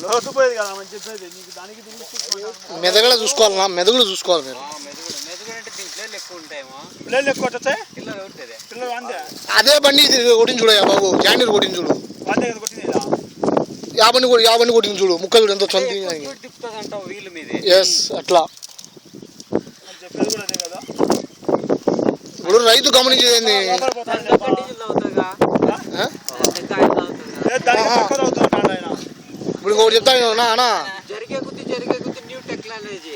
లోతుపోయేది కదా మనం చెప్పేది నీకు దానికి మెదగలు చూసుకోవాలన్నా మెదగులు చూసుకోవాలి మీరు పిల్లలు ఎక్కువ వచ్చాయి పిల్లలు అంతే అదే బండి కొట్టింది చూడ బాబు జాండీర్ కొట్టింది చూడు అంతే కదా కొట్టింది యాబండి కొట్టింది చూడు ముక్కలు చూడు ఎంతో చంది ఎస్ అట్లా చెప్పేది కూడా అదే కదా ఇప్పుడు రైతు గమనించేది ఇప్పుడు ఇంకొకటి చెప్తాను అన్నా జరిగే కొద్ది న్యూ టెక్నాలజీ